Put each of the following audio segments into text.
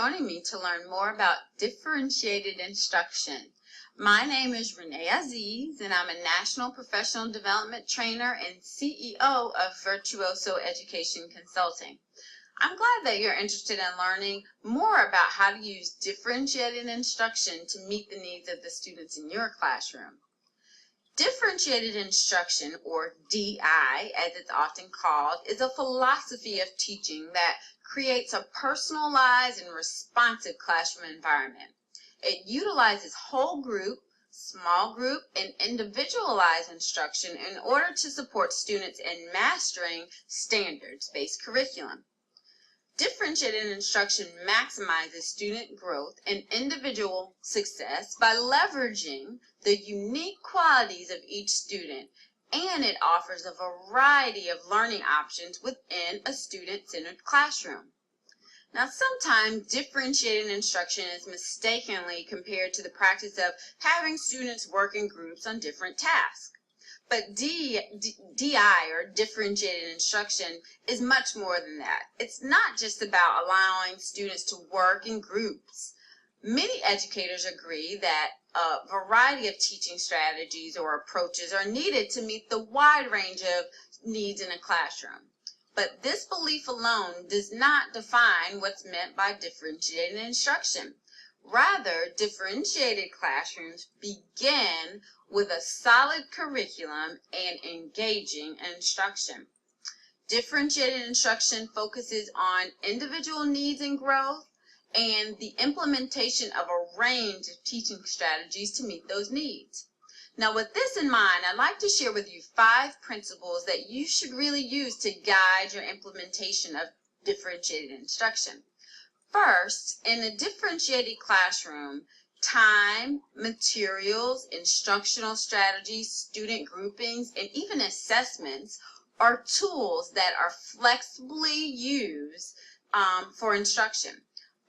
joining me to learn more about differentiated instruction. My name is Renee Aziz, and I'm a National Professional Development Trainer and CEO of Virtuoso Education Consulting. I'm glad that you're interested in learning more about how to use differentiated instruction to meet the needs of the students in your classroom. Differentiated instruction, or DI as it's often called, is a philosophy of teaching that creates a personalized and responsive classroom environment. It utilizes whole group, small group, and individualized instruction in order to support students in mastering standards-based curriculum. Differentiated instruction maximizes student growth and individual success by leveraging the unique qualities of each student, and it offers a variety of learning options within a student-centered classroom. Now, sometimes differentiated instruction is mistakenly compared to the practice of having students work in groups on different tasks. But DI, or differentiated instruction, is much more than that. It's not just about allowing students to work in groups. Many educators agree that a variety of teaching strategies or approaches are needed to meet the wide range of needs in a classroom. But this belief alone does not define what's meant by differentiated instruction. Rather, differentiated classrooms begin with a solid curriculum and engaging instruction. Differentiated instruction focuses on individual needs and growth and the implementation of a range of teaching strategies to meet those needs. Now, with this in mind, I'd like to share with you 5 principles that you should really use to guide your implementation of differentiated instruction. First, in a differentiated classroom, time, materials, instructional strategies, student groupings, and even assessments are tools that are flexibly used for instruction.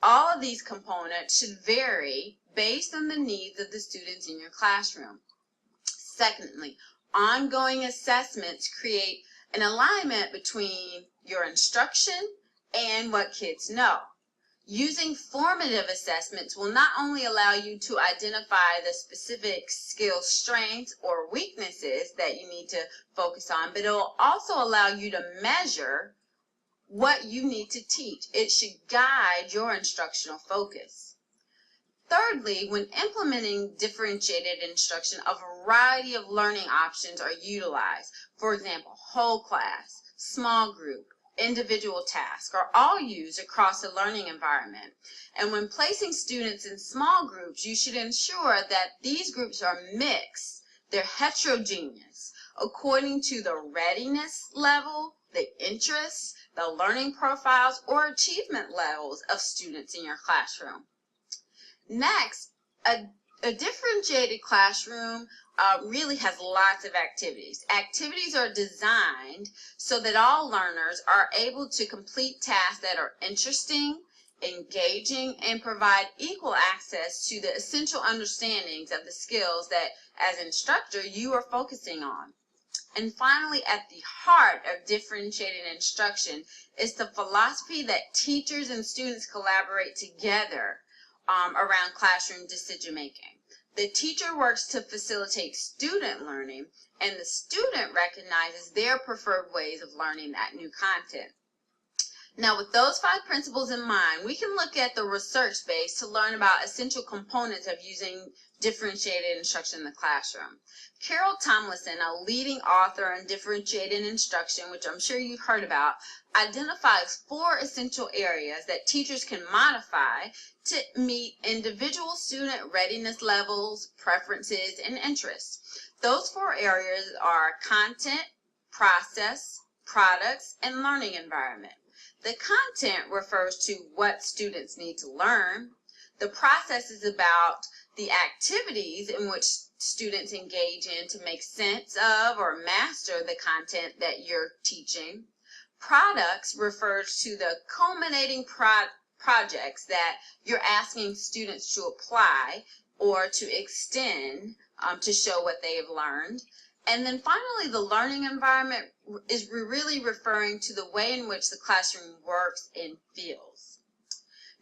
All of these components should vary based on the needs of the students in your classroom. Secondly, ongoing assessments create an alignment between your instruction and what kids know. Using formative assessments will not only allow you to identify the specific skill strengths or weaknesses that you need to focus on, but it will also allow you to measure what you need to teach. It should guide your instructional focus. Thirdly, when implementing differentiated instruction, a variety of learning options are utilized. For example, whole class, small group, individual tasks are all used across the learning environment. And when placing students in small groups, you should ensure that these groups are mixed, they're heterogeneous, according to the readiness level, the interests, the learning profiles, or achievement levels of students in your classroom. Next, a differentiated classroom really has lots of activities. Activities are designed so that all learners are able to complete tasks that are interesting, engaging, and provide equal access to the essential understandings of the skills that, as an instructor, you are focusing on. And finally, at the heart of differentiated instruction is the philosophy that teachers and students collaborate together around classroom decision making. The teacher works to facilitate student learning, and the student recognizes their preferred ways of learning that new content. Now, with those 5 principles in mind, we can look at the research base to learn about essential components of using differentiated instruction in the classroom. Carol Tomlinson, a leading author on differentiated instruction, which I'm sure you've heard about, identifies 4 essential areas that teachers can modify to meet individual student readiness levels, preferences, and interests. Those 4 areas are content, process, products, and learning environment. The content refers to what students need to learn. The process is about the activities in which students engage in to make sense of or master the content that you're teaching. Products refers to the culminating projects that you're asking students to apply or to extend to show what they have learned. And then finally, the learning environment is really referring to the way in which the classroom works and feels.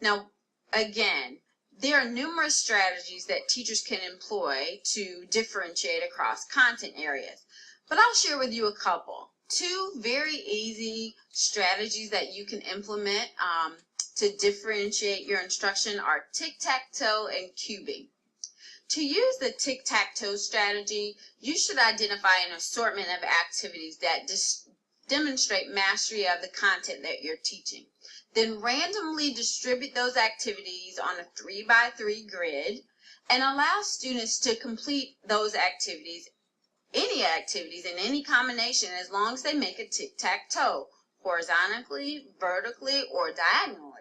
Now, Again, there are numerous strategies that teachers can employ to differentiate across content areas, but I'll share with you a couple. Two very easy strategies that you can implement to differentiate your instruction are tic-tac-toe and cubing. To use the tic-tac-toe strategy, you should identify an assortment of activities that demonstrate mastery of the content that you're teaching. Then randomly distribute those activities on a 3x3 grid and allow students to complete those activities, any activities in any combination, as long as they make a tic-tac-toe, horizontally, vertically, or diagonally.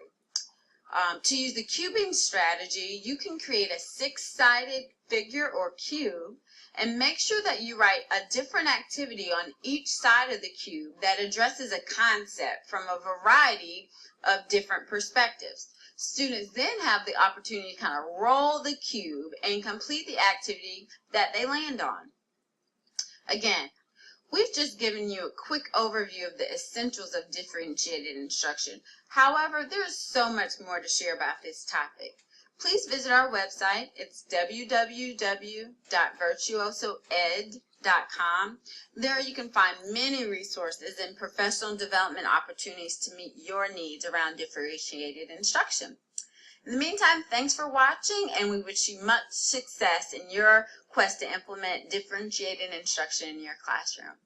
To use the cubing strategy, you can create a six-sided figure or cube and make sure that you write a different activity on each side of the cube that addresses a concept from a variety of different perspectives. Students then have the opportunity to kind of roll the cube and complete the activity that they land on. Again, we've just given you a quick overview of the essentials of differentiated instruction. However, there's so much more to share about this topic. Please visit our website. It's www.virtuosoed.com. There you can find many resources and professional development opportunities to meet your needs around differentiated instruction. In the meantime, thanks for watching, and we wish you much success in your quest to implement differentiated instruction in your classroom.